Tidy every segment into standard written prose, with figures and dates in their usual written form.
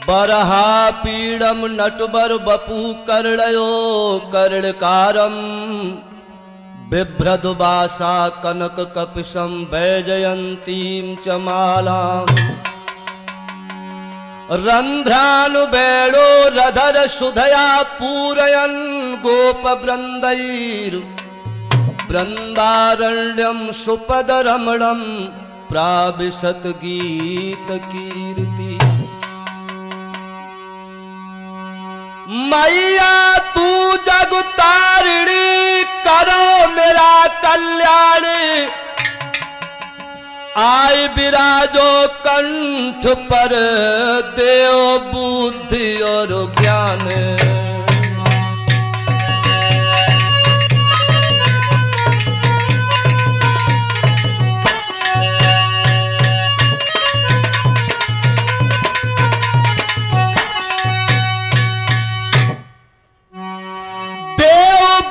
बरहा पीड़म नटवर बपू कर्णयो कर्णकारम बिभ्रदुबासा कनक कपिशम वैजयंतीम च मालाम रंध्रानुबेड़ो रधर सुधया पूरयन गोप वृंदैर वृंदारण्यम सुपद रमणम प्राविशत गीत कीर्ति। मैया तू जग तारिणी करो मेरा कल्याण, आय विराजो कंठ पर देव बुद्धि और ज्ञान।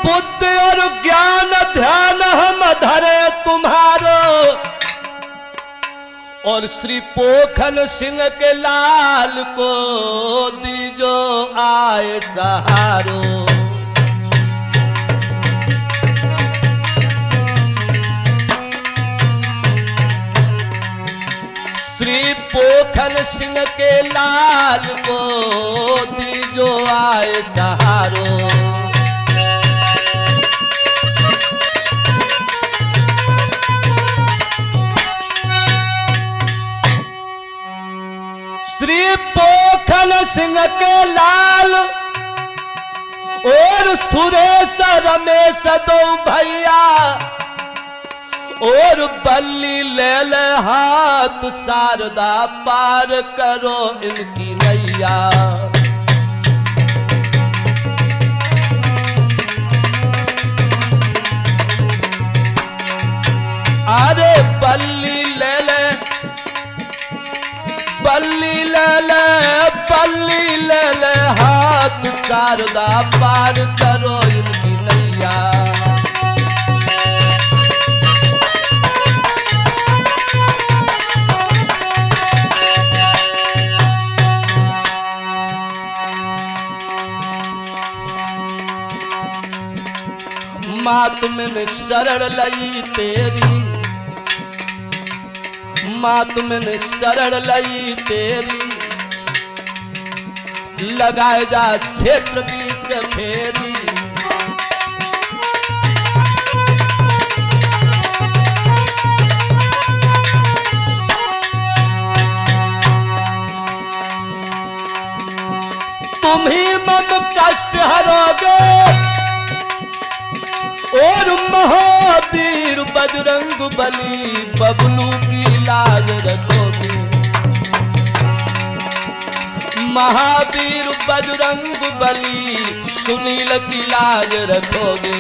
बुद्धि और ज्ञान ध्यान हम धरे तुम्हारो, और श्री पोखन सिंह के लाल को दीजो आए सहारो। श्री पोखन सिंह के लाल को दीजो आए सहारो। श्री पोखन सिंह के लाल और सुरेश रमेश दो भैया, और बल्ली ले ले हाथ शारदा पार करो इनकी नैया। अरे बल्ली ले ले बल्ली ले ले बल्ली ले ले हाथ शारदा पार करो इनकी नैया। मात मैंने शरण लई तेरी, मात मैंने शरण लई तेरी, लगाए जा क्षेत्र बीच फेरी। तुम ही मम कष्ट हरोगे, और महावीर बजरंग बली बबलू की लाज रखोगे। महावीर बजरंग बली सुनील की लाज रखोगे।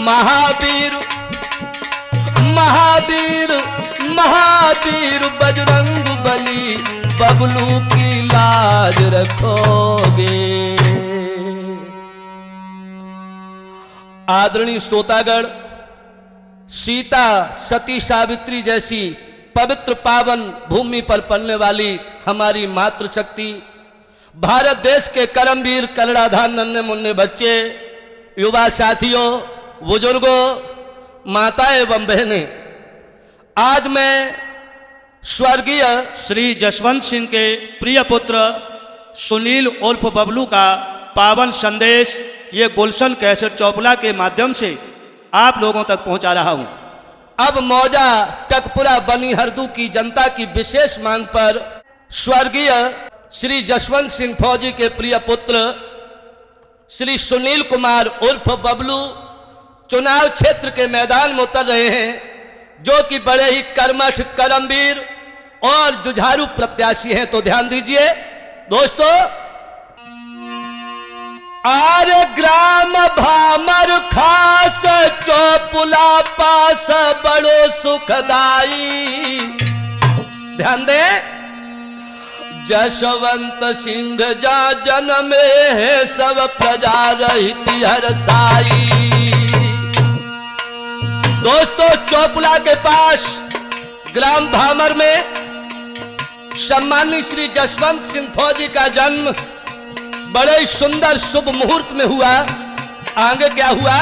महावीर महावीर महावीर बजरंग बली बबलू की लाज रखोगे। आदरणीय श्रोतागण, सीता सती सावित्री जैसी पवित्र पावन भूमि पर पलने वाली हमारी मातृशक्ति, भारत देश के करमवीर कलड़ाधार नन्हे मुन्ने बच्चे, युवा साथियों, बुजुर्गों, माता एवं बहनें, आज मैं स्वर्गीय श्री जसवंत सिंह के प्रिय पुत्र सुनील उर्फ बबलू का पावन संदेश ये गुलशन कैसेट चौपला के माध्यम से आप लोगों तक पहुंचा रहा हूं। अब मौजा टकपुरा बनी हरदू की जनता की विशेष मांग पर स्वर्गीय श्री जसवंत सिंह फौजी के प्रिय पुत्र श्री सुनील कुमार उर्फ बबलू चुनाव क्षेत्र के मैदान में उतर रहे हैं, जो कि बड़े ही कर्मठ, करमवीर और जुझारू प्रत्याशी हैं। तो ध्यान दीजिए दोस्तों। आरे ग्राम भामर खास चौपुला पास बड़ो सुखदाई, ध्यान दे। जशवंत सिंह जा जन्मे है सब प्रजा रहित हरसाई। दोस्तों, चौपुला के पास ग्राम भामर में सम्मानित श्री जसवंत सिंह फौजी का जन्म बड़े ही सुंदर शुभ मुहूर्त में हुआ। आगे क्या हुआ?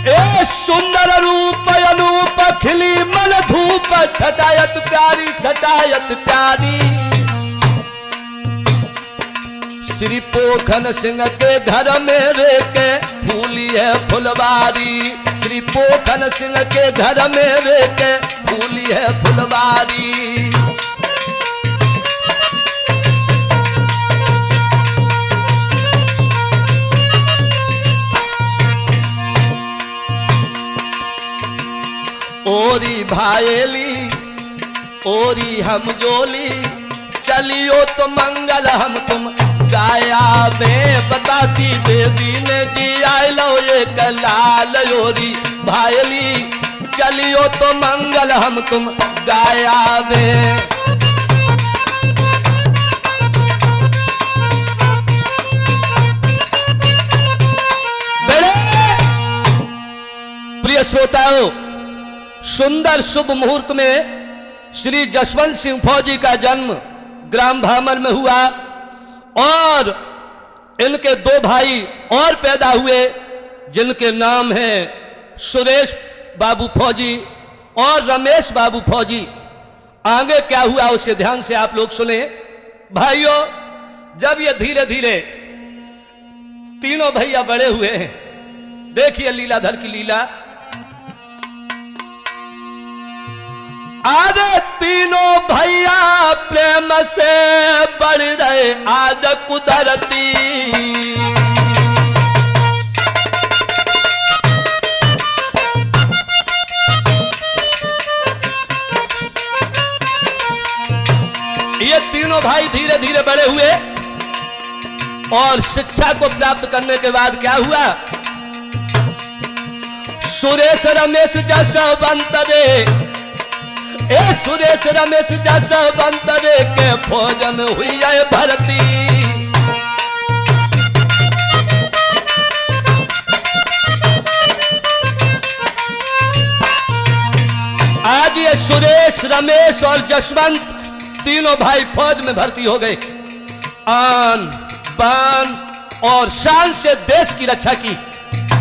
ए सुंदर रूप अनूप खिली मन धूप छटायत प्यारी छटायत प्यारी। श्री पोखन सिंह के घर में रे के फूली है फुलवारी। श्री पोखन सिंह के घर में रे के फूली है फुलवारी। ओरी भायली ओरी हम जोली चलियो तो मंगल हम तुम गाया में बतासी देवी ने जी आय लो एक लाल। ओरी भायली चलियो तो मंगल हम तुम गाया में। प्रिय श्रोताओं, सुंदर शुभ मुहूर्त में श्री जसवंत सिंह फौजी का जन्म ग्राम भामर में हुआ और इनके दो भाई और पैदा हुए जिनके नाम हैं सुरेश बाबू फौजी और रमेश बाबू फौजी। आगे क्या हुआ उसे ध्यान से आप लोग सुने। भाइयों, जब ये धीरे धीरे तीनों भैया बड़े हुए हैं, देखिए लीलाधर की लीला। आज तीनों भैया प्रेम से बढ़ रहे आज कुदरती। ये तीनों भाई धीरे धीरे बड़े हुए और शिक्षा को प्राप्त करने के बाद क्या हुआ? सुरेश रमेश जसवंत रे ए सुरेश रमेश जसवंत रे के फौजन हुई है भर्ती। आज ये सुरेश रमेश और जसवंत तीनों भाई फौज में भर्ती हो गए। आन बान और शान से देश की रक्षा की।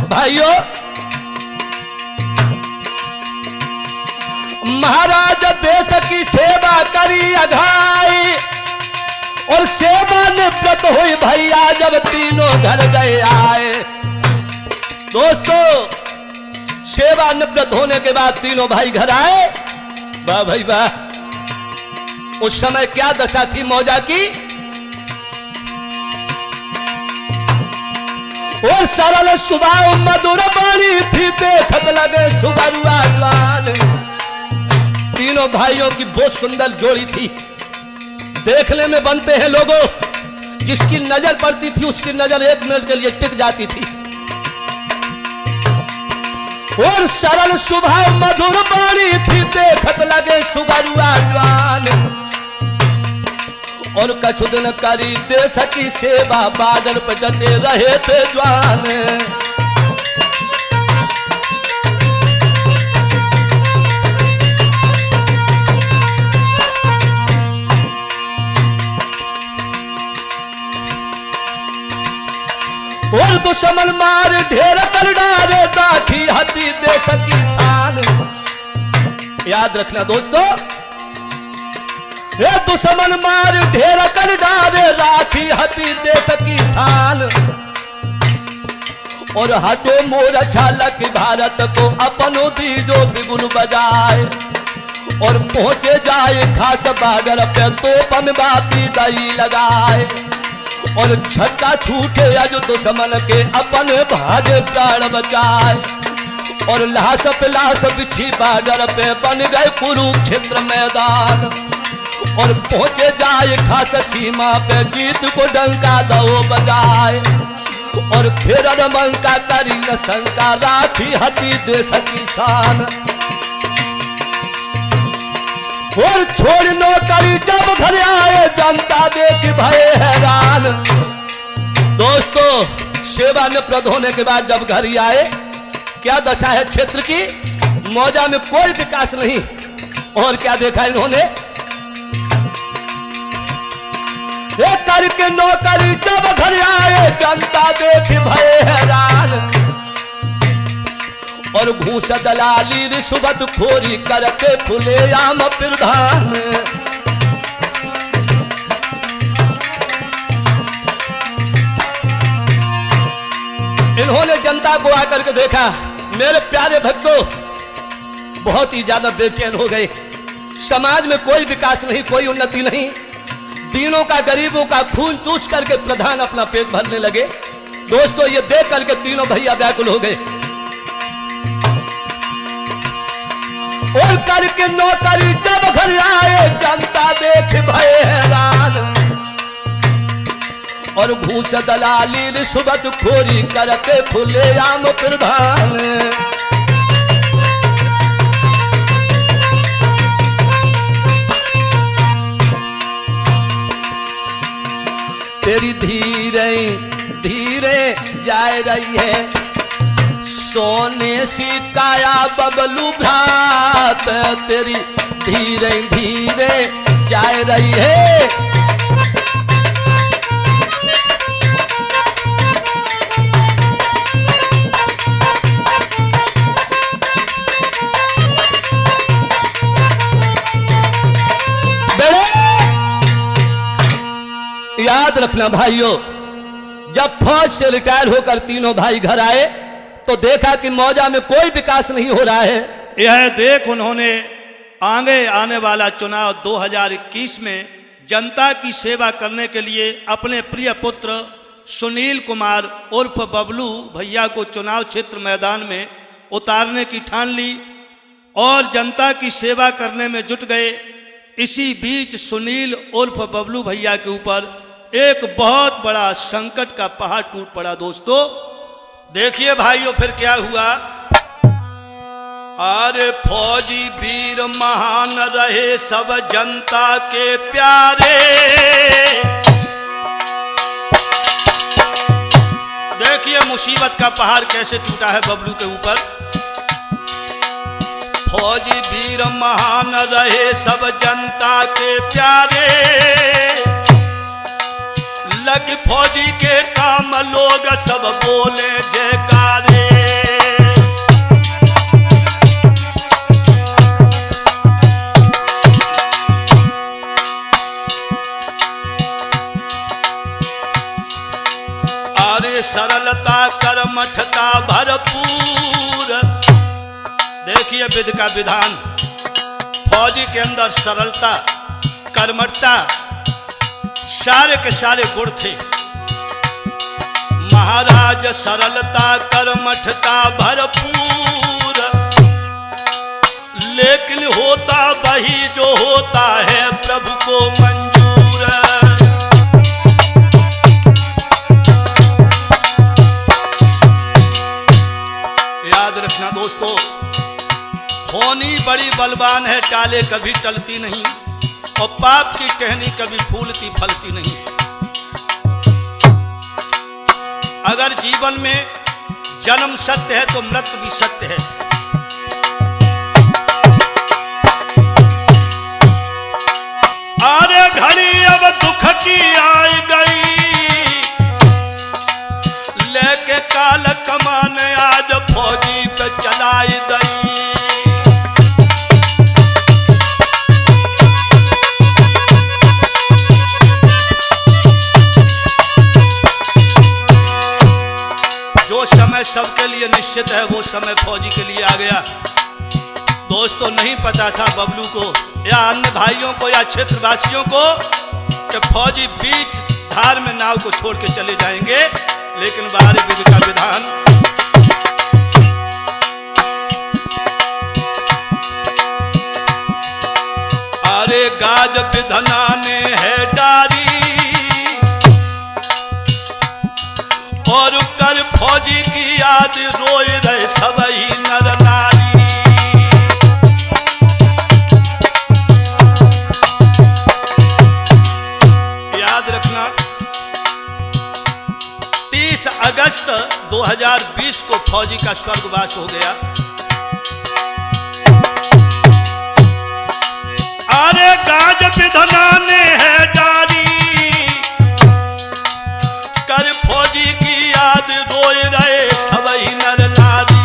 भाइयों, महाराज देश की सेवा करी अघाई और सेवा निवृत्त हुई भैया जब तीनों घर गए आए। दोस्तों, सेवा निवृत्त होने के बाद तीनों भाई घर आए। वाह भाई वाह! उस समय क्या दशा थी मौजा की। और सरल सुभाव मधुर बाणी थी देखत लगे सुबरुआ जवान। तीनों भाइयों की बहुत सुंदर जोड़ी थी। देखने में बनते हैं लोगों, जिसकी नजर पड़ती थी उसकी नजर एक मिनट के लिए टिक जाती थी। और सरल स्वभाव मधुर बाणी थी देखत लगे सुबरुआ जवान। और कछु दिन करी देश की सेवा बादल पर डटे रहे थे जवान। और दुश्मन मार ढेर कर डारे राखी हती देश की शान। याद रखना दोस्तों, ये दुश्मन मार ढेर कर डारे राखी हती देश की शान। और हटो मोर छालक भारत को अपनो दीजो बिगुल बजाए। और पहुंचे जाए खास बागर पे तो में बाती दई लगाए। और छक्का छूटे अज दुश्मन के अपने भागे प्राण बचाए। और लाश पे लाश बिछी बागर पे बन गए कुरुक्षेत्र मैदान। और पहुंचे जाए खास सीमा पे जीत को डंका दो बजाए। और फिर रमंका करी न शंका राखी हती देश की शान। और छोड़ नौकरी जब घर आए जनता देख भये हैरान। दोस्तों सेवा में प्रद होने के बाद जब घर आए क्या दशा है क्षेत्र की, मौजा में कोई विकास नहीं। और क्या देखा इन्होंने, करके नौकरी जब घर आए जनता देख भये हैरान। और घूस दलाली रिश्वत खोरी करके खुलेआम प्रधान। इन्होंने जनता को आकर के देखा, मेरे प्यारे भक्तों बहुत ही ज्यादा बेचैन हो गए। समाज में कोई विकास नहीं, कोई उन्नति नहीं। दीनों का गरीबों का खून चूस करके प्रधान अपना पेट भरने लगे। दोस्तों ये देख करके तीनों भैया व्याकुल हो गए। और करके नौकरी जब घर आए जनता देख भये हैरान। और घूस दलाली रिश्वत खोरी करके खुलेआम प्रधान। तेरी धीरे धीरे जाए रही है सोने सी काया बबलू भ्रात। तेरी धीरे धीरे जाए रही है। याद रखना भाइयों, जब फौज से रिटायर होकर तीनों भाई घर आए तो देखा कि मौजा में कोई विकास नहीं हो रहा है। यह देख उन्होंने आगे आने वाला चुनाव 2021 में जनता की सेवा करने के लिए अपने प्रिय पुत्र सुनील कुमार उर्फ बबलू भैया को चुनाव क्षेत्र मैदान में उतारने की ठान ली और जनता की सेवा करने में जुट गए। इसी बीच सुनील उर्फ बबलू भैया के ऊपर एक बहुत बड़ा संकट का पहाड़ टूट पड़ा। दोस्तों देखिए भाइयों फिर क्या हुआ। अरे फौजी वीर महान रहे सब जनता के प्यारे। देखिए मुसीबत का पहाड़ कैसे टूटा है बबलू के ऊपर। फौजी वीर महान रहे सब जनता के प्यारे। लग फौजी के काम लोग सब बोले जयकारे। अरे सरलता कर्मठता भरपूर। देखिए विधि का विधान, फौजी के अंदर सरलता कर्मठता सारे के सारे गुण थे। महाराज सरलता कर्मठता भरपूर। लेकिन होता वही जो होता है प्रभु को मंजूर। याद रखना दोस्तों, होनी बड़ी बलवान है टाले कभी टलती नहीं। और पाप की टहनी कभी फूलती फलती नहीं। अगर जीवन में जन्म सत्य है तो मृत्यु भी सत्य है। अरे घड़ी अब दुख की आई गई। लेके काल कमान आज फौजी पे चलाई गई। समय सबके लिए निश्चित है वो समय फौजी के लिए आ गया। दोस्तों नहीं पता था बबलू को या अन्य भाइयों को या क्षेत्रवासियों को कि फौजी बीच धार में नाव को छोड़ के चले जाएंगे। लेकिन बाहरी विधि का विधान, अरे गाज विधना ने है डारी। और कर फौजी की याद रोए रहे सबही नर नारी। अगस्त 2020 को फौजी का स्वर्गवास हो गया। अरे गाज विधना ने है डारी, कर फौजी की याद रोए रहे सबई नर नारी।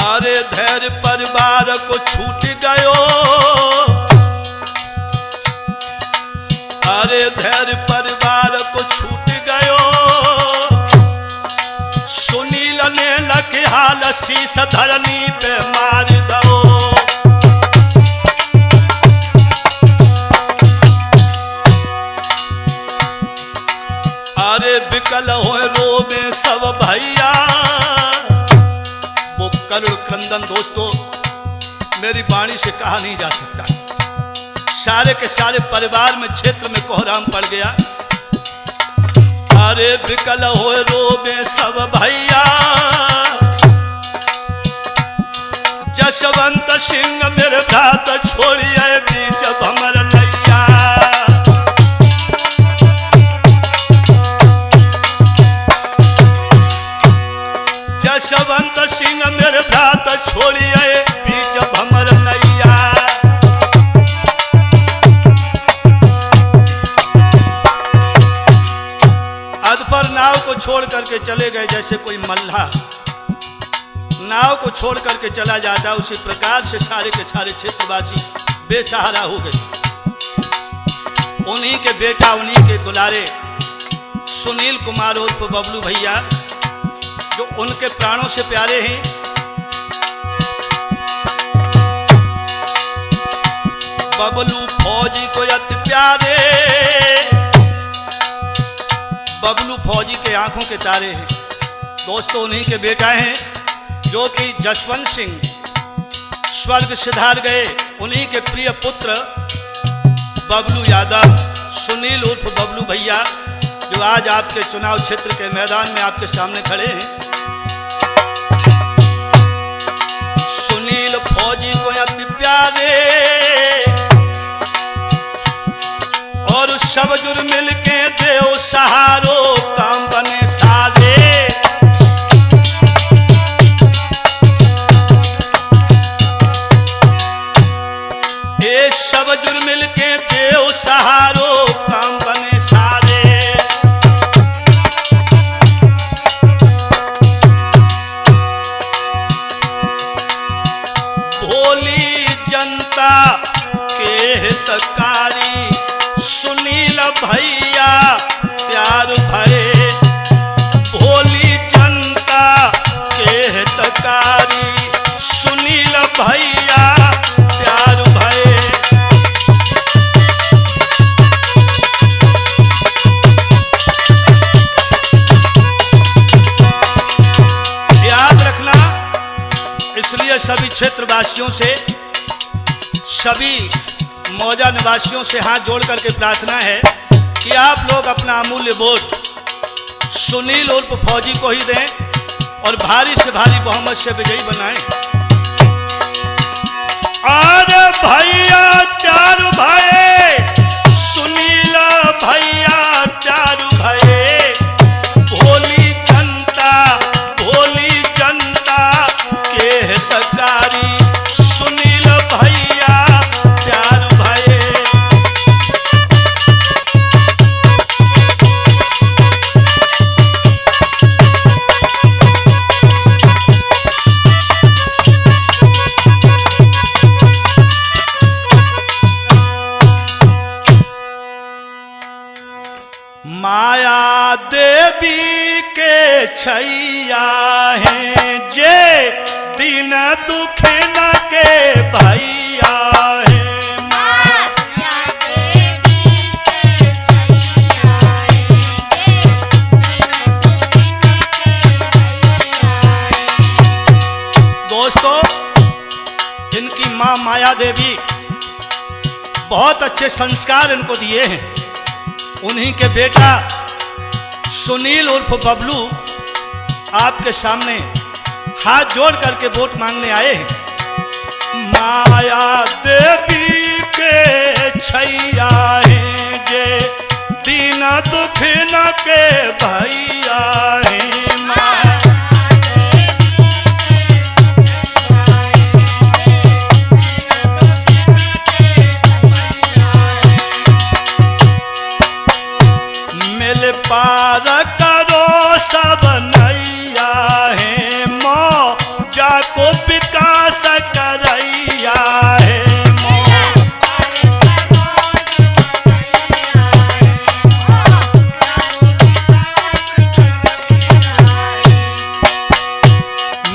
अरे धैर्य परिवार को छूट गयो, अरे धैर्य परिवार को छूट गयो। सुनील ने लगे हाल शीश धरनी पे मार दो। अरे बिकल हो रोबे सब भैया। वो करुण क्रंदन दोस्तों मेरी वाणी से कहा नहीं जा सकता। सारे के सारे परिवार में क्षेत्र में कोहराम पड़ गया। अरे बिकल हो रोबे सब भैया। जसवंत सिंह मेरे भ्रात छोड़िए बीच भमर नैया। जसवंत सिंह मेरे भ्रात छोड़िए बीच भमर नैया। अधपर नाव को छोड़ करके चले गए, जैसे कोई मल्लाह नाव को छोड़ करके चला जाता है, उसी प्रकार से सारे के सारे क्षेत्रवासी बेसहारा हो गए। उन्हीं के बेटा, उन्हीं के दुलारे सुनील कुमार उर्फ बबलू भैया, जो उनके प्राणों से प्यारे हैं, बबलू फौजी को अति प्यारे। बबलू फौजी के आंखों के तारे हैं दोस्तों। उन्हीं के बेटा हैं जो कि जसवंत सिंह स्वर्ग सिधार गए। उन्हीं के प्रिय पुत्र बबलू यादव, सुनील उर्फ बबलू भैया, जो आज आपके चुनाव क्षेत्र के मैदान में आपके सामने खड़े हैं। सुनील फौजी को अति प्यारे और सब जुर मिलके देव सहारो काम बने सारे। ये सब जुर मिलके देव सहारो काम बने सारे। भोली जनता के हितकारी सुनील भैया प्यार भरे। भोली जनता के हितकारी सुनील भैया प्यार भरे। याद रखना, इसलिए सभी क्षेत्रवासियों से, सभी मौजा निवासियों से हाथ जोड़ करके प्रार्थना है कि आप लोग अपना अमूल्य वोट सुनील उर्फ फौजी को ही दें और भारी से भारी बहुमत से विजयी बनाएं। अरे भैया चारू भाई, सुनील भैया चारू भाई। भोली जनता के हितकारी सुनील भैया प्यार भरे। माया देवी के छैया है जे दिन दुख न के भैया है। माया देवी के छैया है जे दिन दुख न के भैया है। दोस्तों, इनकी मां माया देवी बहुत अच्छे संस्कार इनको दिए हैं। उन्हीं के बेटा सुनील उर्फ बबलू आपके सामने हाथ जोड़ करके वोट मांगने आए हैं। माया देवी के छैया हैं जे दीन दुख न के भैया हैं माया मिल पार करो सब नैया है मौजा को विकास करैया है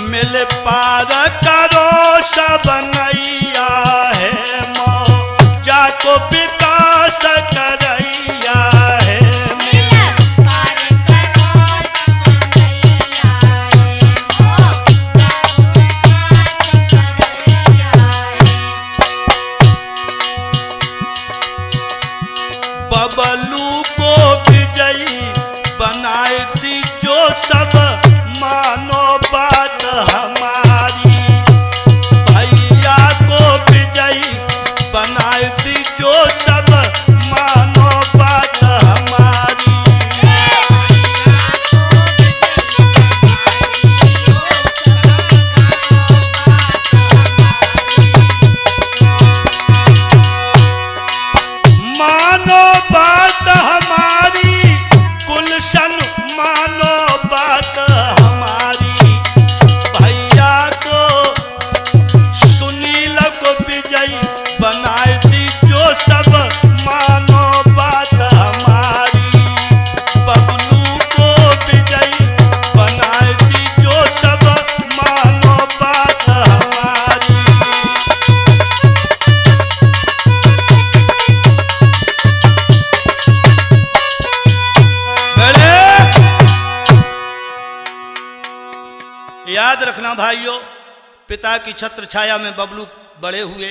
मिल पार करो सब नैया है मौजा को विकास करैया है बबलू को विजयी बनाए दी जो सब मानो बात हमारी भैया को विजयी बनाए दी जो सब मानो बात हमारी मानो बात हमारी गुलशन मानो बात हमारी भैया को सुनील को विजयी बनाए दी जो सब मानो बात हमारी बबलू को विजयी बनाए दी जो सब मानो बात हमारी याद रखना भाइयों, पिता की छत्र छाया में बबलू बड़े हुए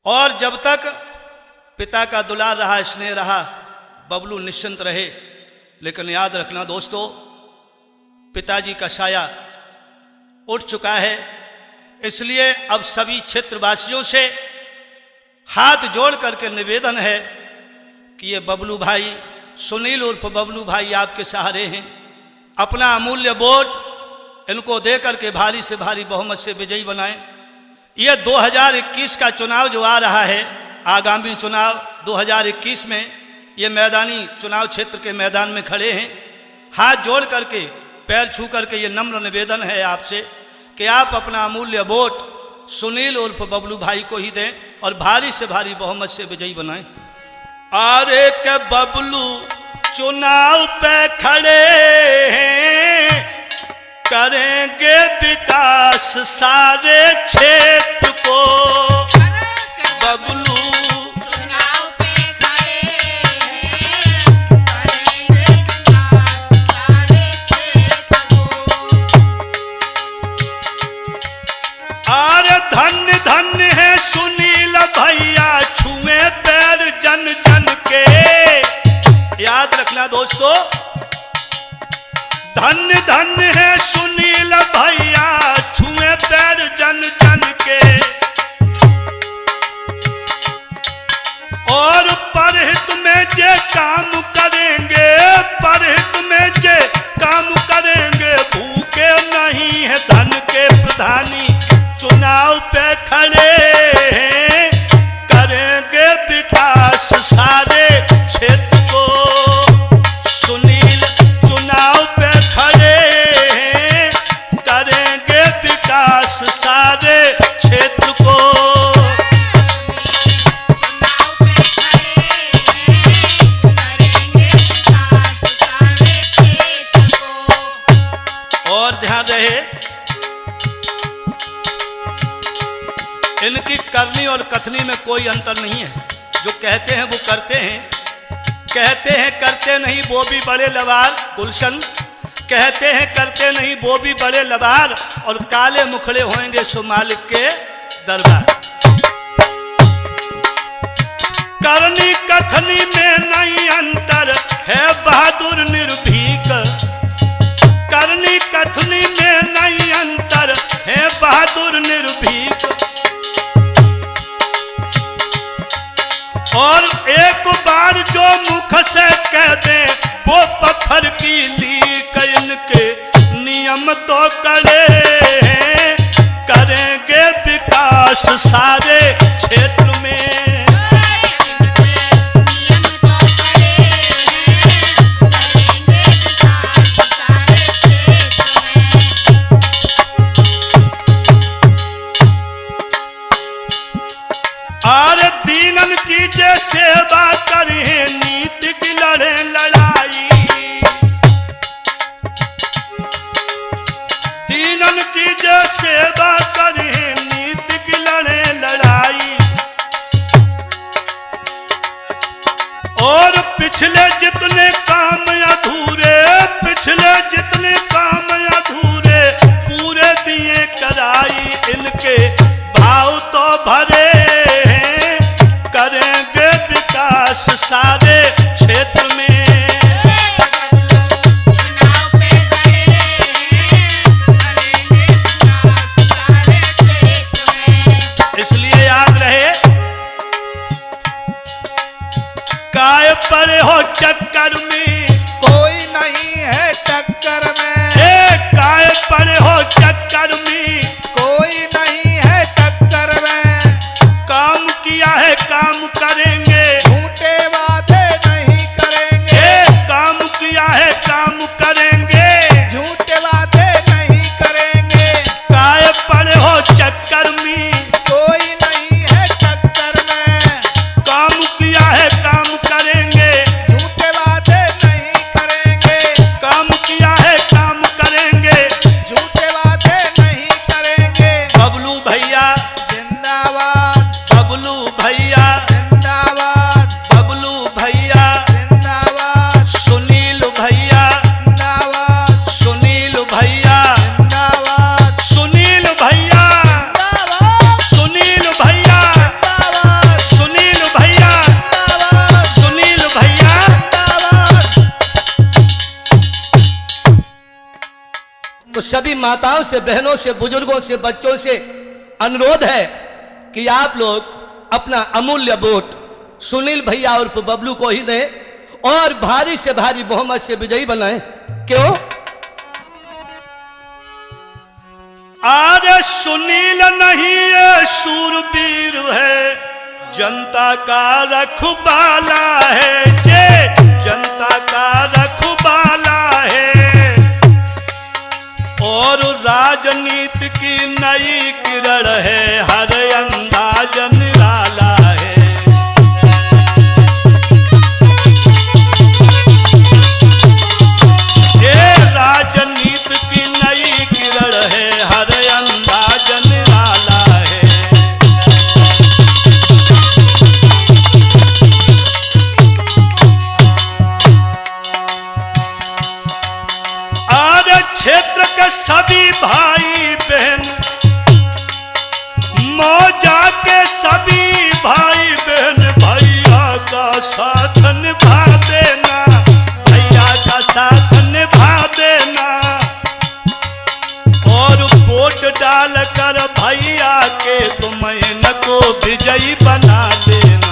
और जब तक पिता का दुलार रहा, स्नेह रहा, बबलू निश्चिंत रहे। लेकिन याद रखना दोस्तों, पिताजी का साया उठ चुका है, इसलिए अब सभी क्षेत्रवासियों से हाथ जोड़ करके निवेदन है कि ये बबलू भाई, सुनील उर्फ बबलू भाई आपके सहारे हैं। अपना अमूल्य वोट इनको देकर के भारी से भारी बहुमत से विजयी बनाएं। ये 2021 का चुनाव जो आ रहा है, आगामी चुनाव 2021 में ये मैदानी चुनाव क्षेत्र के मैदान में खड़े हैं। हाथ जोड़ करके, पैर छू करके ये नम्र निवेदन है आपसे कि आप अपना अमूल्य वोट सुनील उर्फ बबलू भाई को ही दें और भारी से भारी बहुमत से विजयी बनाएं। अरे के बबलू चुनाव पे खड़े हैं, करेंगे विकास सारे क्षेत्र को। बबलू चुनाव पे खड़े हैं, करेंगे विकास सारे क्षेत्र को। अरे धन्य धन्य है सुनील भैया, छुए पैर जन जन के। याद रखना दोस्तों, धन्य धन्य है सुनील भैया, छुए पैर जन जन के। और परहित में जे काम करेंगे, परहित में जे काम करेंगे, भूखे नहीं है धन के प्रधानी। चुनाव पे खड़े हैं, करेंगे विकास सारे क्षेत्र को। सुनील चुनाव पे खड़े हैं, करेंगे विकास सारे क्षेत्र को। चुनाव पे खड़े हैं, करेंगे विकास सारे क्षेत्र को। और ध्यान रहे, इनकी करनी और कथनी में कोई अंतर नहीं है। जो कहते हैं वो करते हैं, कहते हैं करते नहीं वो भी बड़े लवार। गुलशन कहते हैं करते नहीं वो भी बड़े लवार, और काले मुखड़े होंगे सो मालिक के दरबार। करनी कथनी में नहीं अंतर है बहादुर निर्भीक। करनी कथनी में नहीं अंतर है बहादुर निर्भीक। से कह दे वो पत्थर की लीक, इनके नियम तो कड़े हैं, करेंगे विकास सारे क्षेत्र में। नियम तो बड़े हैं, करेंगे विकास सारे क्षेत्र में। और दीनन की जे सेवा करें, नीति की लड़े लड़ाई, दीनन की जे सेवा करें, नीति की लड़े लड़ाई। और पिछले जितने काम अधूरे, पिछले जितने काम अधूरे, पूरे दिए कराई, इनके भाव तो भरे हैं, करेंगे विकास सारे क्षेत्र में। चुनाव पे खड़े हैं, करेंगे विकास सारे क्षेत्र में। इसलिए याद रहे, काय पड़े हो चक्कर में, कोई नहीं है टक्कर में, काय पड़े हो चक्कर में, कोई नहीं है टक्कर में, काम किया है काम करेंगे, झूठे वादे नहीं करेंगे, काम किया है काम करेंगे, झूठे वादे नहीं करेंगे, काय पड़े हो चक्कर में, कोई नहीं है टक्कर में, काम किया है काम करेंगे, झूठे वादे नहीं करेंगे, काम किया है काम करेंगे। झूठे वादे नहीं करेंगे। बबलू भैया, जिंदाबाद बबलू भैया, जिंदाबाद बबलू भैया, जिंदाबाद सुनील भैया, जिंदाबाद सुनील भैया, जिंदाबाद सुनील भैया, सुनील भैया, सुनील भैया, सुनील भैया। तो सभी माताओं से, बहनों से, बुजुर्गों से, बच्चों से अनुरोध है कि आप लोग अपना अमूल्य वोट सुनील भैया और बबलू को ही दें और भारी से भारी बहुमत से विजयी बनाएं। क्यों? अरे सुनील नहीं ये शूरवीर है, जनता का रखवाला है, ये जनता का रखवाला है। और राजनीति की नई किरण है, हर अंदाज निराला है। ये राजनीति की नई किरण है, हर अंदाज निराला है। और क्षेत्र के सभी भाई बहन, मौजा के सभी भाई बहन, भैया का साथ निभा देना, भैया का साथ निभा देना। और वोट डालकर भैया के तुम इनको विजयी बना देना।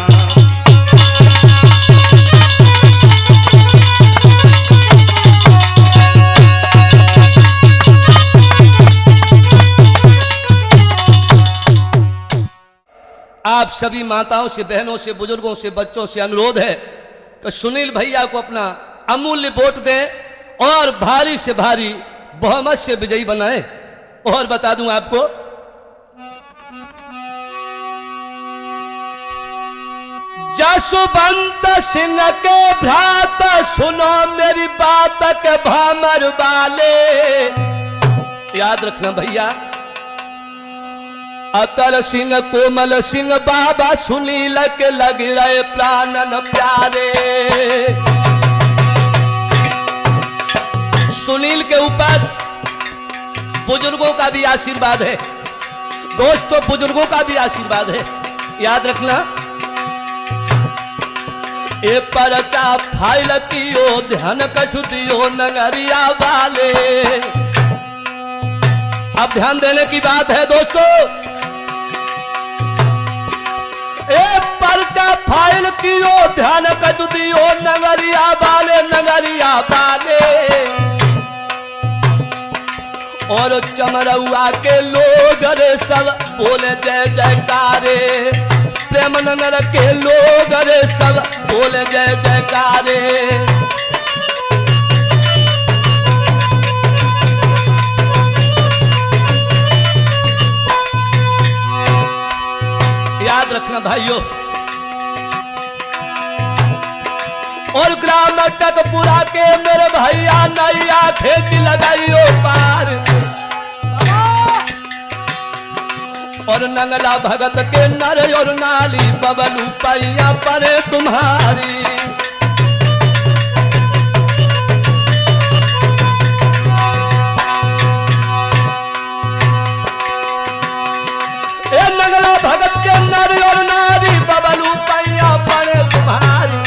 आप सभी माताओं से, बहनों से, बुजुर्गों से, बच्चों से अनुरोध है कि सुनील भैया को अपना अमूल्य वोट दें और भारी से भारी बहुमत से विजयी बनाएं। और बता दूं आपको, जसवंत सिंह के भ्रात सुनो मेरी बात के भामर वाले। याद रखना भैया, अतर सिंह, कोमल सिंह, बाबा सुनील के लग रहे प्राणन प्यारे। सुनील के ऊपर बुजुर्गों का भी आशीर्वाद है दोस्तों, बुजुर्गों का भी आशीर्वाद है। याद रखना, ए परचा फाइल कियो ध्यान कछु दियो नगरिया वाले। अब ध्यान देने की बात है दोस्तों, ए पर्चा फाइल कियो ध्यान कच दियो नगरिया वाले और चमरउआ के लोग रे सब बोले जय जयकारे प्रेम नगर के लोग रे सब बोले जय जयकारे याद रखना भाइयों। और ग्राम टकपुरा के मेरे भैया नैया खेती लगाइयो पार और नंगला भगत के नर और नाली बबलू पैया परे तुम्हारी ए नंगला भगत के नर और नारी बबलू पैया परे तुम्हारी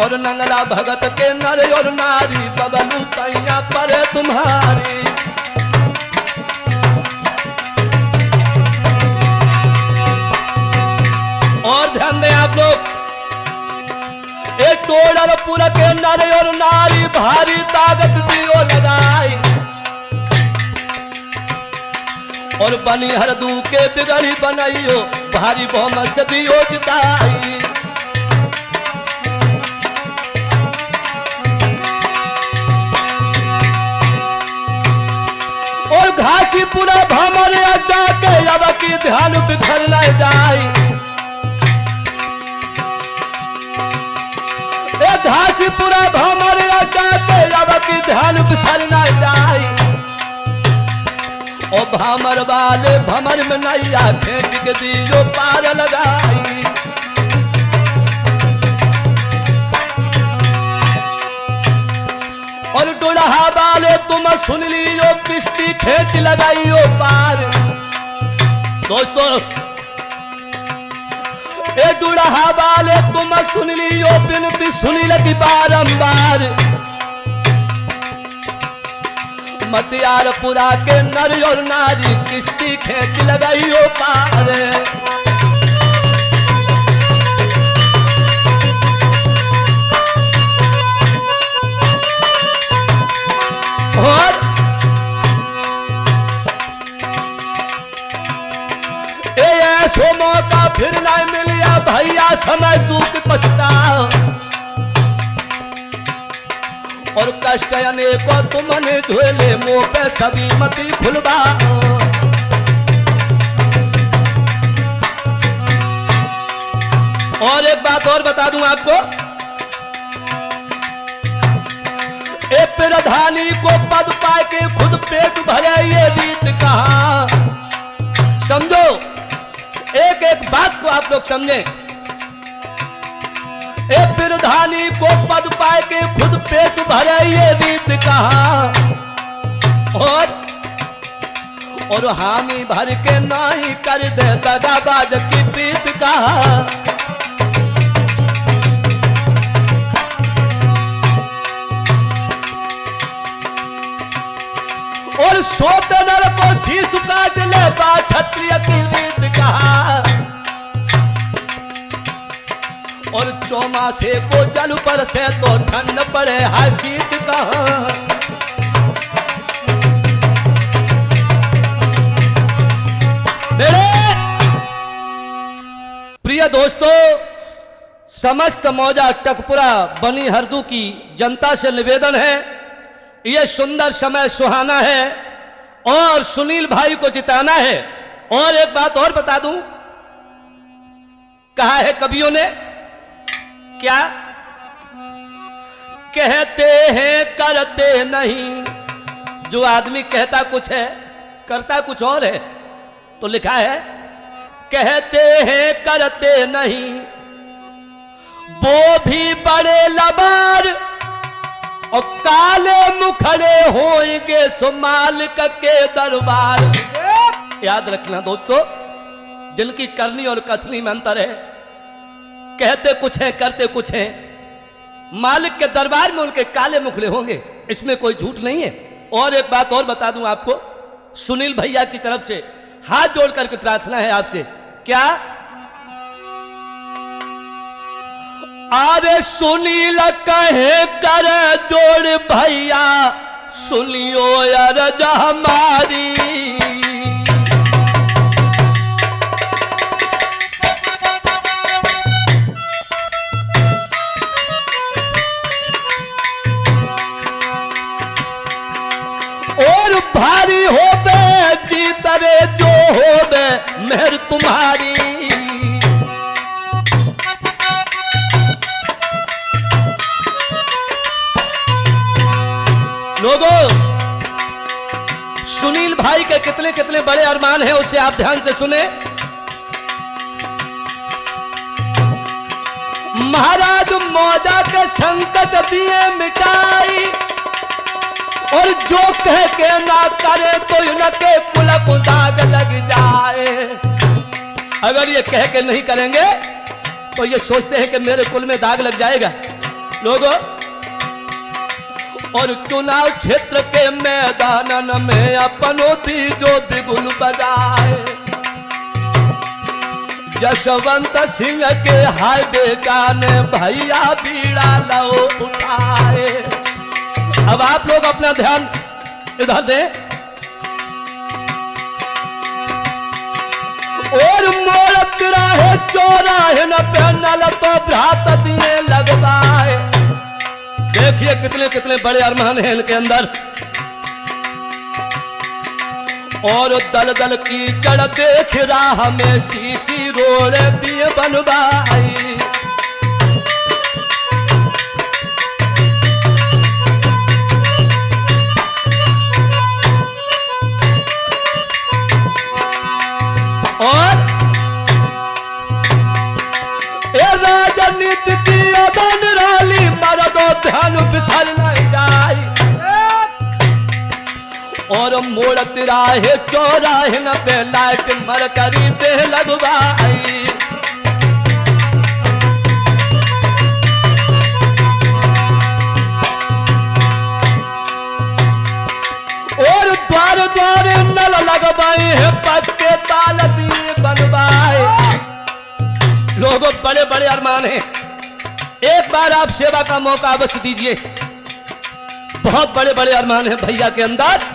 और नंगला भगत के नर और नारी बबलू पैया परे तुम्हारी और ध्यान दें आप लोग एक टोडरपुर के नर और नारी भारी ताकत दियो लगाई और बनी हरदू के बिगड़ी बनाइयो भारी बहुमत से दियो जिताई और घासी पूरा भमर अड्डा के अब की ध्यान बिखर न जाए घासी पूरा भमर अड्डा के अब की ध्यान बिखर न जाए ओ भमर वाले भमर में नैया खेच के दियो पार लगाई और डोढ़ा वाले तुम सुन लियो किश्ती खेच लगाइयो पार दोस्तों ए डोढ़ा वाले तुम सुन लियो बिनती सुनी लगी बारंबार मटियारपुरा के नर और नारी किश्ती खेच लगाइयो पार और ऐसो मौका फिर नहीं मिलिया भैया समय सूख पछताओ और कष्ट अनेकों तुमने धोले मुंह पे सभी मती खुलवा और एक बात और बता दूं आपको एक प्रधानी को पद पाए के खुद पेट भरे ये रीत कहा समझो एक एक बात को आप लोग समझें एक प्रधानी को पद पाए के खुद पेट भरे ये रीत कहा और हामी भर के नहीं कर दे दगाबाज की प्रीत कहा और सोते नर को शीश काट ले बा क्षत्रिय की रीत कहा और चौमासे को जल पर से तो ठंड पड़े है शीत कहा मेरे प्रिय दोस्तों समस्त मौजा टकपुरा बनी हरदू की जनता से निवेदन है यह सुंदर समय सुहाना है और सुनील भाई को जिताना है। और एक बात और बता दूं कहा है कवियों ने क्या कहते हैं करते नहीं जो आदमी कहता कुछ है करता कुछ और है तो लिखा है कहते हैं करते नहीं वो भी बड़े लबार और काले मुखड़े होंगे सुमालिक के दरबार। याद रखना दोस्तों जिनकी करनी और कथनी में अंतर है कहते कुछ है करते कुछ है मालिक के दरबार में उनके काले मुखड़े होंगे इसमें कोई झूठ नहीं है। और एक बात और बता दूं आपको सुनील भैया की तरफ से हाथ जोड़ करके प्रार्थना है आपसे क्या? अरे सुनील कहे कर जोड़ भैया, सुनियो अरज हमारी। और भारी होबे जीतरे जो होबे मेहर तुम्हारी। लोगों, सुनील भाई के कितने कितने बड़े अरमान हैं उसे आप ध्यान से सुने। महाराज मौजा के संकट दिए मिटाई, और जो कह के ना करे तो इनके कुल को दाग लग जाए। अगर ये कह के नहीं करेंगे तो ये सोचते हैं कि मेरे कुल में दाग लग जाएगा। लोगों, और चुनाव क्षेत्र के मैदान में अपनोती जो बिगुल बजाए, जशवंत सिंह के हाईवे गाने भैया बीड़ा लो उठाए। अब आप लोग अपना ध्यान इधर दें। और मोड़ तिराहे चौराहे न पहनल तो भ्रात दिए लगवाए। देखिए कितने कितने बड़े अरमान हैं इनके अंदर। और दल दल की जड़ देख राह में सीसी रोड दिए बनवाई। और ये राजनीति की अदन रैली मरदो ध्यान बिसर नहीं जाए। और मोड़ तिराहे चौराहे न पे लाइट मरकरी दे लगवाई। और द्वार द्वार नल लगवाए हैं, पक्के ताल दिए बनवाए। लोगों, बड़े बड़े अरमान हैं। एक बार आप सेवा का मौका अवश्य दीजिए। बहुत बड़े बड़े अरमान हैं भैया के अंदर।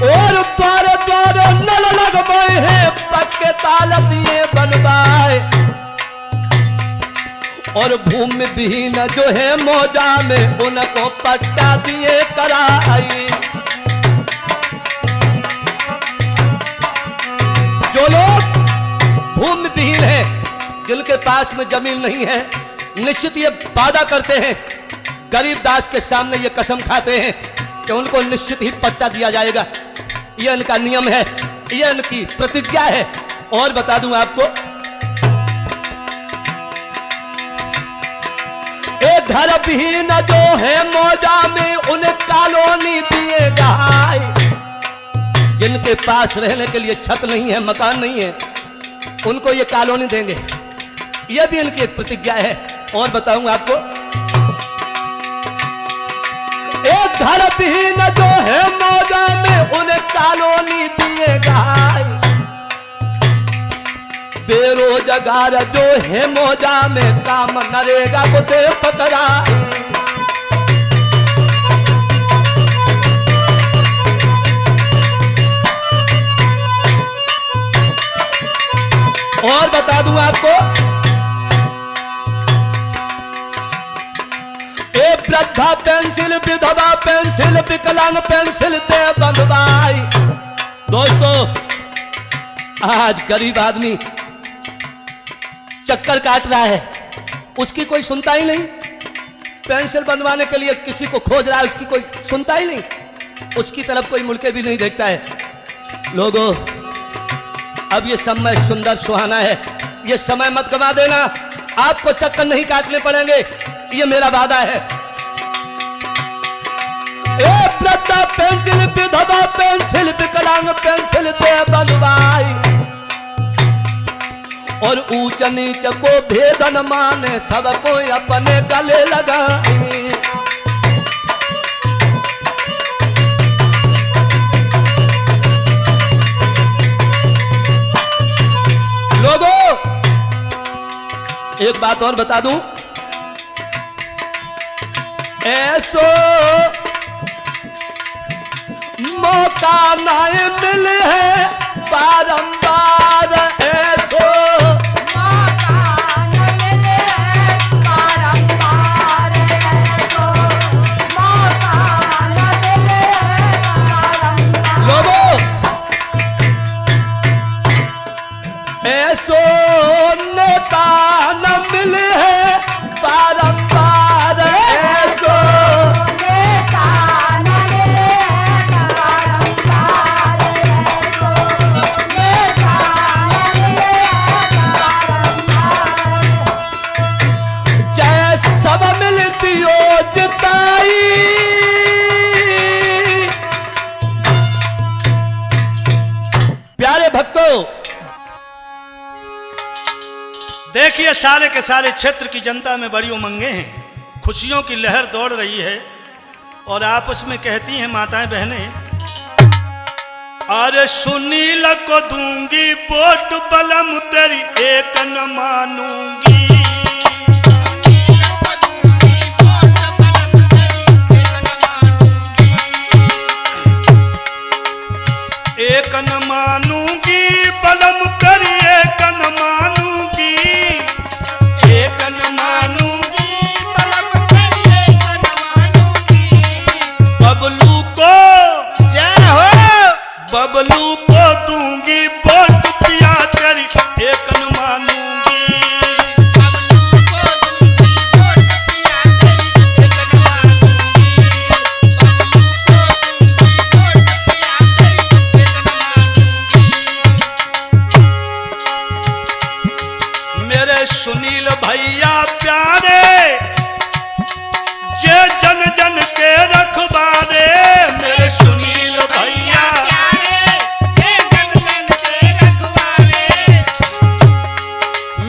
और द्वार द्वार नल लगवाए हैं, पक्के ताल दिए बनवाए। और भूमि विहीन जो है मौजा में उनको पट्टा दिए कराई। जो लोग भूमि विहीन है, जिनके पास में जमीन नहीं है, निश्चित ये वादा करते हैं, गरीबदास के सामने ये कसम खाते हैं कि उनको निश्चित ही पट्टा दिया जाएगा। ये इनका नियम है, ये इनकी प्रतिज्ञा है। और बता दूं आपको, एक घर विहीन जो है मौजा में उन्हें कॉलोनी दिए जाए। जिनके पास रहने के लिए छत नहीं है, मकान नहीं है, उनको ये कॉलोनी देंगे। ये भी इनकी एक प्रतिज्ञा है। और बताऊं आपको, एक घर विहीन जो है मौजा में उन्हें कॉलोनी दिए जाए। बेरोजगार जो है मौजा में काम नरेगा को दे पकड़ाए। और बता दूं आपको, एक वृद्धा पेंसिल, विधवा पेंसिल, विकलांग पेंसिल दे बंधवाई। दोस्तों, आज गरीब आदमी चक्कर काट रहा है, उसकी कोई सुनता ही नहीं। पेंसिल बंधवाने के लिए किसी को खोज रहा है, उसकी कोई सुनता ही नहीं, उसकी तरफ कोई मुड़ के भी नहीं देखता है। लोगों, अब ये समय सुंदर सुहाना है, ये समय मत गवा देना। आपको चक्कर नहीं काटने पड़ेंगे, ये मेरा वादा है। एक वृद्धा पेंसिल, विधवा पेंसिल, विकलांग पेंसिल दे बंधवाई। और ऊंच नीच को भेदन माने सबको अपने गले लगाए। एक बात और बता दूं, ऐसो मौका नहीं मिले है बारंबार, ऐसो लोगों, ऐसो नेता न मिले है बारंबार, ऐसो जय सब मिलती हो जिताई। प्यारे भक्तों, देखिए सारे के सारे क्षेत्र की जनता में बड़ी उमंगे हैं, खुशियों की लहर दौड़ रही है और आपस में कहती हैं माताएं बहनें, अरे सुनील को दूंगी वोट बलम तेरी एक न मानूंगी। एक न मानूंगी बलम तेरी एक न मानूंगी, एक न मानूंगी बबलू को, जय हो। बबलू को दूंगी वोट पिया तेरी एक न मानूंगी। मेरे सुनील भैया प्यारे, ये जन जन के रखवारे, मेरे सुनील भैया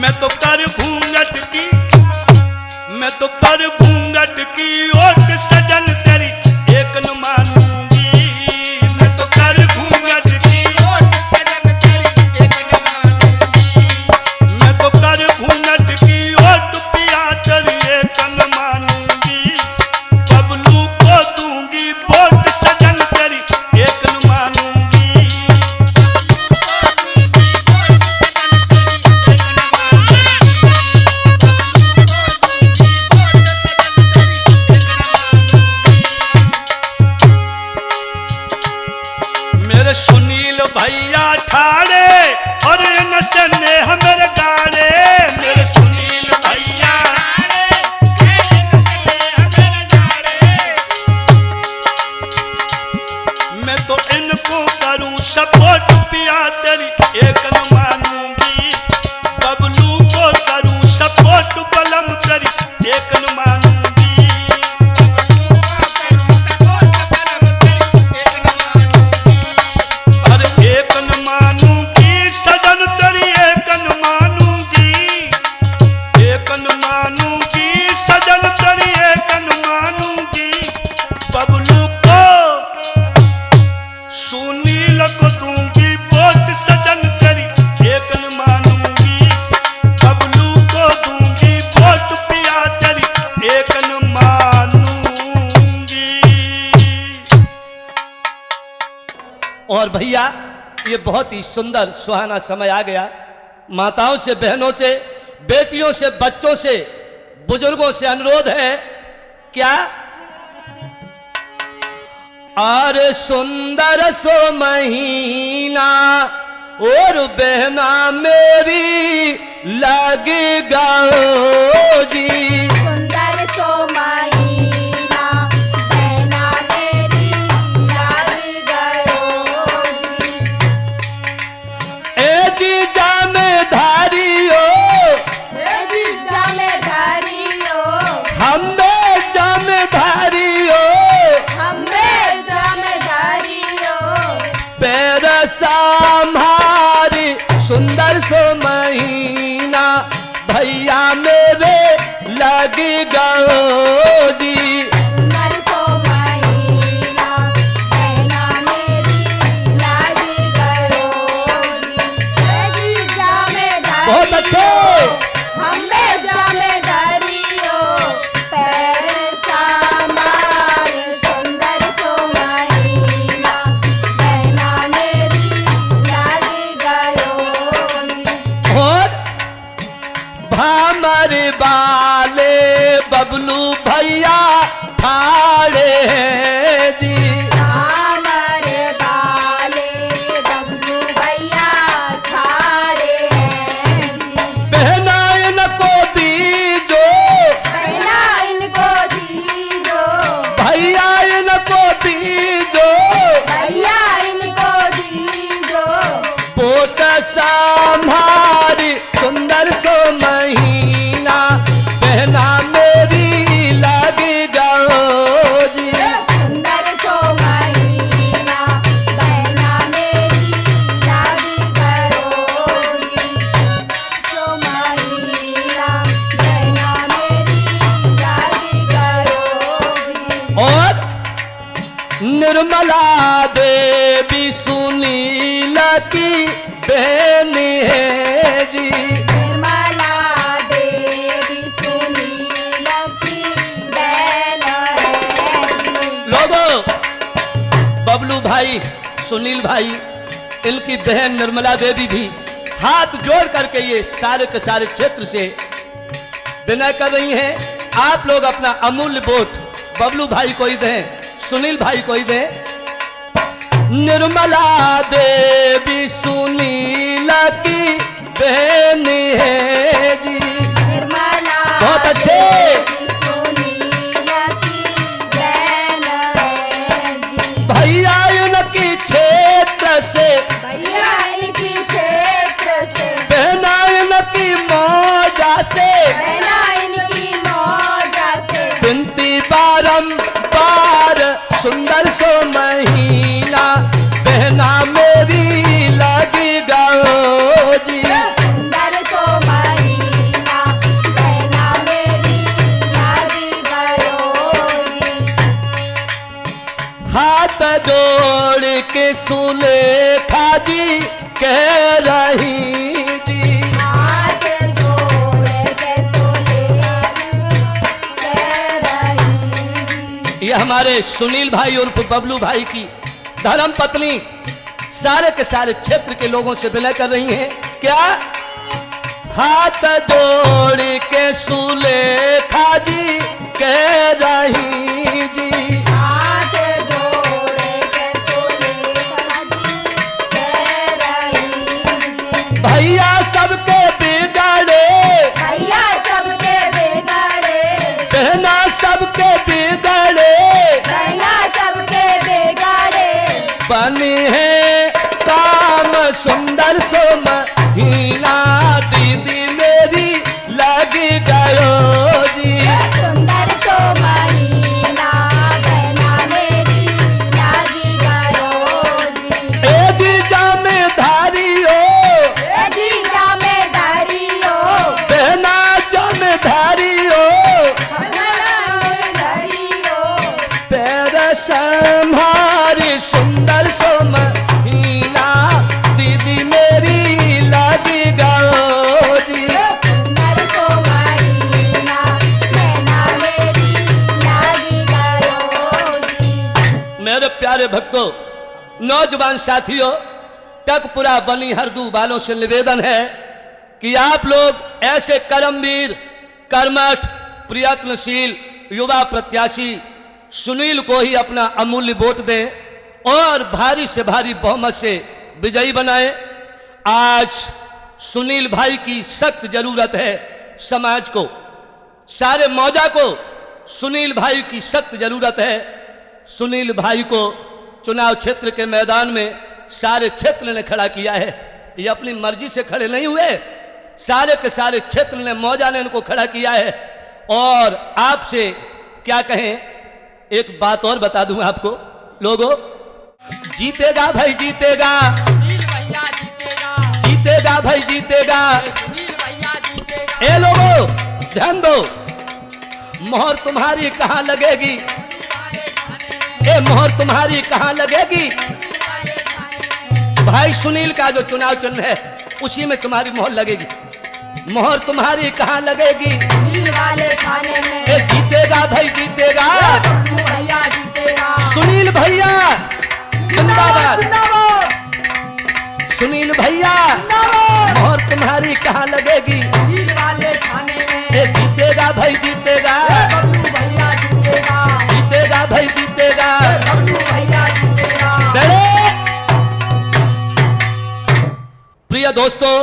मैं तो कर घूंघट की, मैं तो कर घूंघट की ओट सजन तेरी एक न मानूंगी। मैं तो कर घूंघट की, मैं तो कर घूंघट की ओट पिया तेरी एक न मानूंगी। बबलू को दूंगी वोट सजन तेरी एक न मानूंगी। मेरे सुनील भैया ठाड़े और नशे ने हमें गाड़े, मेरे सुनील भैया मैं तो इनको करूं सपोर्ट पिया तेरी एक न मानूंगी। बबलू को करूं सपोर्ट बलम तेरी एक न मानूंगी। अरे एक न मानूंगी सजन तेरी एक न मानूंगी, एक न मानूंगी सजन तेरी एक न मानूंगी। बबलू को सुनील को दूंगी वोट सजन तेरी एक न मानूंगी। बबलू को दूंगी वोट पिया तेरी एक न मानूंगी। और भैया ये बहुत ही सुंदर सुहाना समय आ गया। माताओं से, बहनों से, बेटियों से, बच्चों से, बुजुर्गों से अनुरोध है, क्या? अरे सुंदर सो महीना और बहना मेरी लगी गाओ जी। सुंदर सो महीना बहना मेरी लाग गयो जी। ए जीजा में धारियो, जीजा में धारियो, हमें जम धारियो, हमें जम धारियो। पैर संभारी सुंदर सो महीना भैया मेरे लगी गयो जी। सुंदर सो महीना बहना मेरी लाग गयो जी। जीजा में धारियो, बहुत अच्छे। हमें निर्मला देवी सुनील की बहन है जी। निर्मला देवी सुनील की बहन है। लोगों, बबलू भाई, सुनील भाई, इनकी बहन निर्मला देवी भी हाथ जोड़ करके ये सारे के सारे क्षेत्र से विनय कर रही हैं। आप लोग अपना अमूल्य वोट बबलू भाई को ही दें, सुनील भाई को ही दें। निर्मला देवी सुनील की बहन है जी। निर्मला बहुत अच्छे। देवी सुनील की बहन है जी। भैया इनकी क्षेत्र से, भैया इनकी क्षेत्र से, बहना इनकी मौजा से, बहना इनकी मौजा से, बिनती बारंबार सुंदर सो महीना, बहना मेरी लगी गाओ जी। सुंदर सो महीना, बहना मेरी लागी गयो जी। हाथ जोड़ के सुलेखा जी कह रही जी। हाथ जोड़ के सोले कह रही जी। ये हमारे सुनील भाई उर्फ बबलू भाई की धर्म पत्नी सारे के सारे क्षेत्र के लोगों से विनय कर रही हैं। क्या? हाथ जोड़ के सुलेखा जी कह रही जी। हाथ जोड़ के सोले कह रही जी। भैया सबके बिगड़े, भैया सबके बिगड़े, बहना सबके बिगड़े, बहना सबके बिगड़े, बनी है काम सुंदर सो महीना, दीदी मेरी लगी गयो जी। सुंदर सो महीना, बहना मेरी लागी गयो जी। ए जीजा में धारियो, ए जीजा में धारियो, बहना जो में धारियो, बहना में धारियो, पैर संभारी सुंदर सो महीना, दीदी मेरी लगी गयो जी। सुंदर सो महीना, बहना मेरी लागी गयो जी। मेरे प्यारे भक्तों, नौजवान साथियों, टकपुरा बनी हरदू वालों से निवेदन है कि आप लोग ऐसे कर्मवीर, कर्मठ, प्रयत्नशील युवा प्रत्याशी सुनील को ही अपना अमूल्य वोट दें और भारी से भारी बहुमत से विजयी बनाएं। आज सुनील भाई की सख्त जरूरत है समाज को, सारे मौजा को सुनील भाई की सख्त जरूरत है। सुनील भाई को चुनाव क्षेत्र के मैदान में सारे क्षेत्र ने खड़ा किया है। ये अपनी मर्जी से खड़े नहीं हुए, सारे के सारे क्षेत्र ने, मौजा ने इनको खड़ा किया है। और आपसे क्या कहें, एक बात और बता दूं आपको लोगों, जीतेगा भाई जीतेगा, जीतेगा भाई जीतेगा। ए लोगों ध्यान दो, मोहर तुम्हारी कहां लगेगी, ए मोहर तुम्हारी कहां लगेगी। भाई सुनील का जो चुनाव चिन्ह है उसी में तुम्हारी मोहर लगेगी। मोहर तुम्हारी कहां लगेगी, नील वाले खाने में, ए जीतेगा भाई जीतेगा, बबलू भैया जीतेगा। सुनील भैया जिंदाबाद, सुनील भैया मोहर तुम्हारी कहां लगेगी, नील वाले खाने में, ए जीतेगा भाई जीतेगा, बबलू भैया जीतेगा, जीतेगा भाई जीतेगा। बबलू भैया जीतेगा। चले। प्रिय दोस्तों,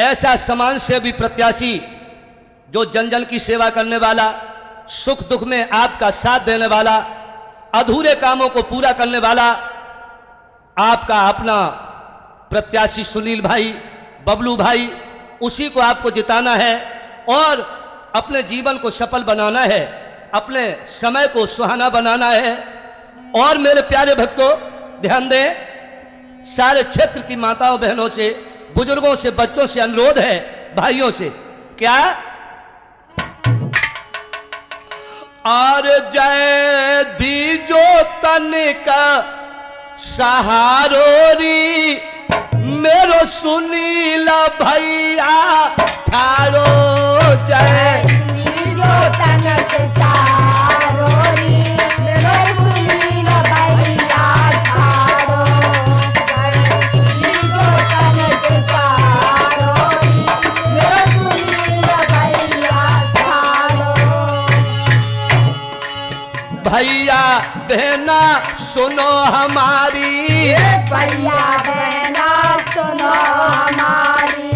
ऐसा समाज सेवी प्रत्याशी जो जन जन की सेवा करने वाला, सुख दुख में आपका साथ देने वाला, अधूरे कामों को पूरा करने वाला, आपका अपना प्रत्याशी सुनील भाई, बबलू भाई, उसी को आपको जिताना है और अपने जीवन को सफल बनाना है, अपने समय को सुहाना बनाना है। और मेरे प्यारे भक्तों ध्यान दें, सारे क्षेत्र की माताओं बहनों से, बुजुर्गों से, बच्चों से अनुरोध है, भाइयों से, क्या और जय दीजो तनिका सहारोरी मेरो सुनीला भैया ठाड़ो जय जो तनक सारोरी मेरो सुनील भैया ठाड़ो जो तनक सारोरी मेरो सुनील भैया ठाड़ो। भैया बहना सुनो हमारी भैया बहना सुनो हमारी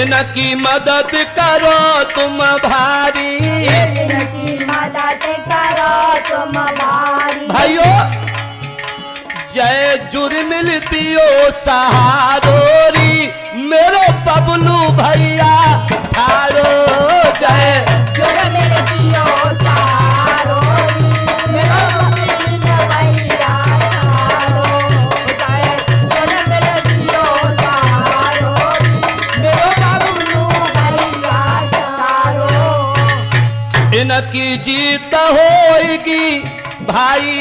इनकी मदद करो तुम भारी इनकी मदद करो तुम भारी। भाइयों जय जुर्मिल दियो सहारोरी मेरो बबलू भैया ठाड़ो जय जुर्मिल दियो सहारोरी मेरो बबलू भैया ठाड़ो जय जुर्मिल दियो सहारोरी मेरो बबलू भैया ठाड़ो। इनकी जीत होएगी भाई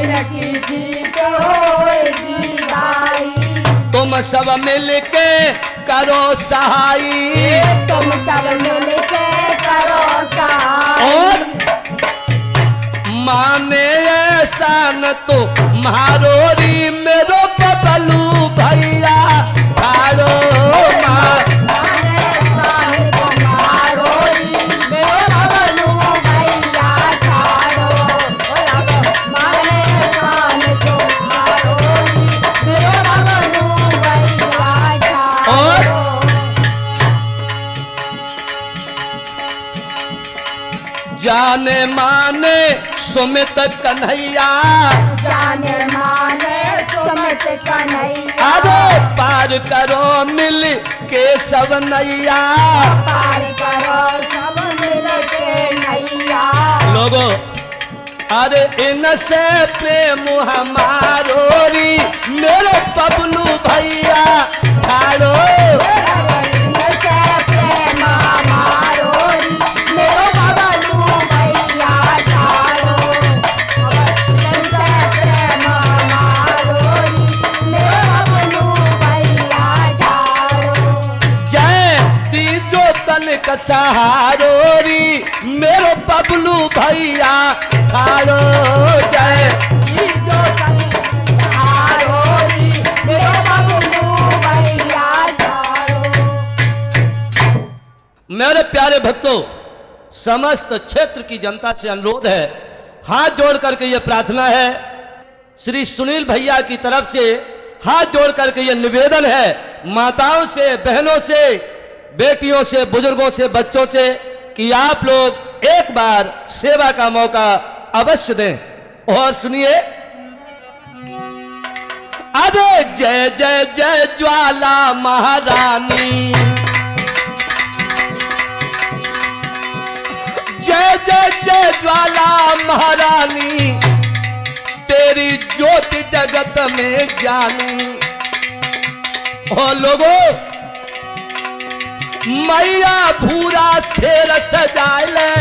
इनकी जीत होएगी भाई तुम सब मिलके करो सहाई तुम सब मिलके करो सहाय। और माने ऐसा न तो मारोरी मेरो बबलू भैया ठाड़ो माँ माने साल को मारोरी मेरो बबलू भैया ठाड़ो माने साल को मारोरी मेरो बबलू भैया ठाड़ो। जाने माने सुमित कन्हैया जाने माने सुमित कन्हैया अरे पार करो मिल के सब नैया पार करो सब मिलके नैया। लोगो अरे इनसे प्रेम हमारोरी मेरो बबलू भैया ठाड़ो इनसे प्रेम हमारोरी मेरो बबलू भैया ठाड़ो इनसे प्रेम हमारोरी मेरो बबलू भैया ठाड़ो। जय तीजो तनिक सहारोरी मेरो बबलू भैया ठाड़ो जय जो सहारोरी मेरो बबलू भैया ठाड़ो। मेरे प्यारे भक्तों समस्त क्षेत्र की जनता से अनुरोध है हाथ जोड़ करके ये प्रार्थना है श्री सुनील भैया की तरफ से हाथ जोड़ करके ये निवेदन है माताओं से बहनों से बेटियों से बुजुर्गों से बच्चों से कि आप लोग एक बार सेवा का मौका अवश्य दें। और सुनिए अरे जय जय जय ज्वाला महारानी जय जय जय ज्वाला महारानी तेरी ज्योति जगत में जानी। ओ लोगो मैया भूरा शेर सजाए ले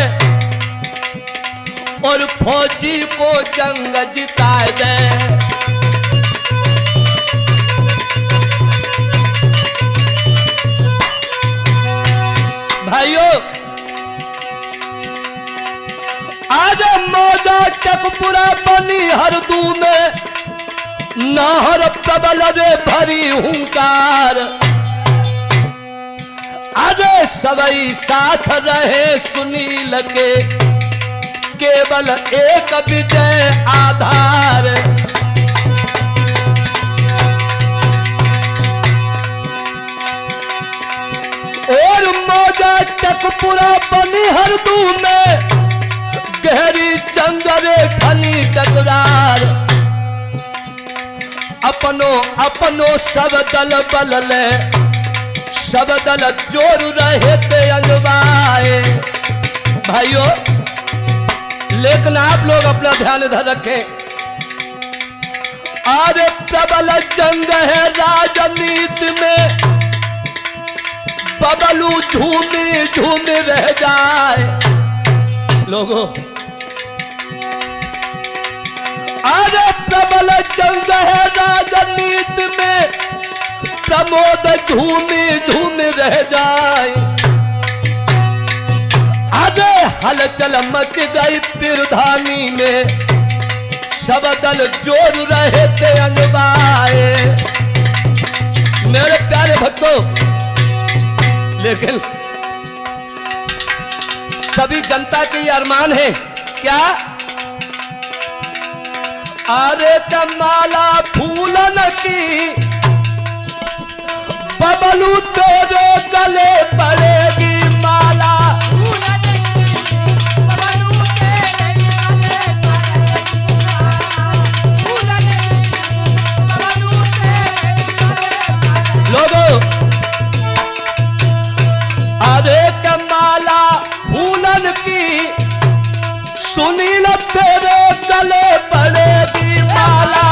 और फौजी को जंग जिताए दे। भाइयों आज मौजा चकपुरा बनी हरदू में नाहर प्रबल रे भरी हुंकार अरे सबई साथ रहे सुनील के केवल एक विजय आधार। और मौजा चकपुरा बनी हरदू में गहरी चंदरे खनी टकरार अपनो सब दल बल ले सब दल जोर रहे थे अनवाए। भाइयों लेकिन आप लोग अपना ध्यान इधर रखें अरे प्रबल जंग है राजनीति में बबलू झूमी झूमी रह जाए। लोगों अरे प्रबल जंग है राजनीति में, प्रमोद झूमी झूमी रह जाए। आगे हलचल मच गई पिरधानी में, सब दल जोर रहे थे अनवाए। मेरे प्यारे भक्तों, लेकिन सभी जनता के ये अरमान है क्या? अरे कमाला फूलन की बबलू तेरे गले पड़ेगी माला। लोगों, अरे कमाला फूलन की सुनील तेरे गले पड़ेगी माला।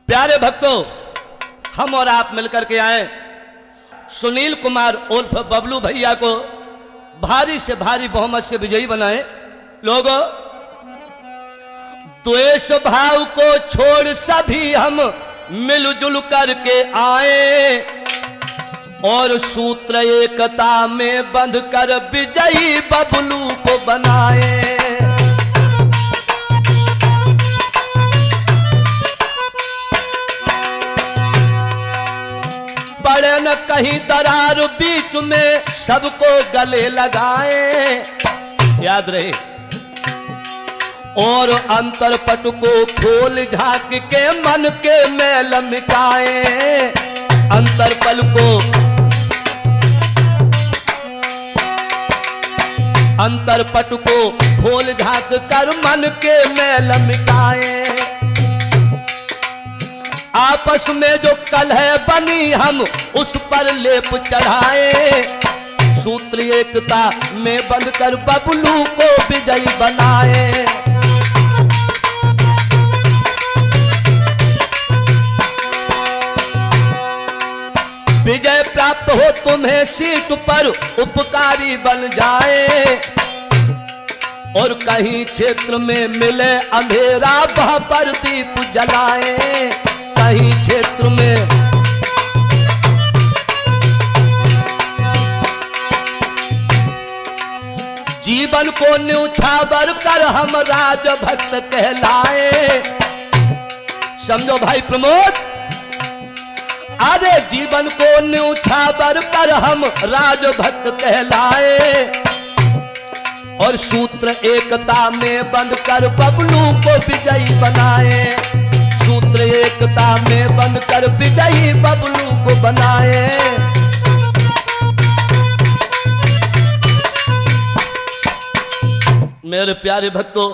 प्यारे भक्तों, हम और आप मिलकर के आए सुनील कुमार उर्फ बबलू भैया को भारी से भारी बहुमत से विजयी बनाए। लोगों, द्वेष भाव को छोड़ सभी हम मिलजुल करके आए और सूत्र एकता में बंध कर विजयी बबलू को बनाए। पड़े न कहीं दरार बीच में, सबको गले लगाए। याद रहे, और अंतर पट को खोल झांक के मन के मैल मिटाए। अंतर पल को, अंतर पट को खोल झांक कर मन के मैल मिटाए। आपस में जो कलह बनी हम उस पर लेप चढ़ाए। सूत्र एकता में बंध कर बबलू को विजयी बनाए। विजय प्राप्त हो तुम्हें सीट पर, उपकारी बन जाए। और कहीं क्षेत्र में मिले अंधेरा, वह पर दीप जलाए। कहीं क्षेत्र में जीवन को न्यौछावर कर हम राजभक्त कहलाए। समझो भाई प्रमोद, अरे जीवन को न्यौछावर कर हम राजभक्त कहलाए और सूत्र एकता में बंध कर बबलू को विजयी बनाए। सूत्र एकता में बंध कर विजयी बबलू को बनाए। मेरे प्यारे भक्तों,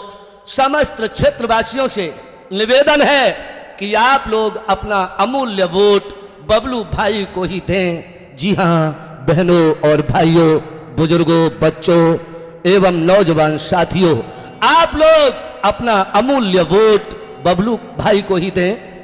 समस्त क्षेत्रवासियों से निवेदन है कि आप लोग अपना अमूल्य वोट बबलू भाई को ही दें। जी हाँ बहनों और भाइयों, बुजुर्गों, बच्चों एवं नौजवान साथियों, आप लोग अपना अमूल्य वोट बबलू भाई को ही दें।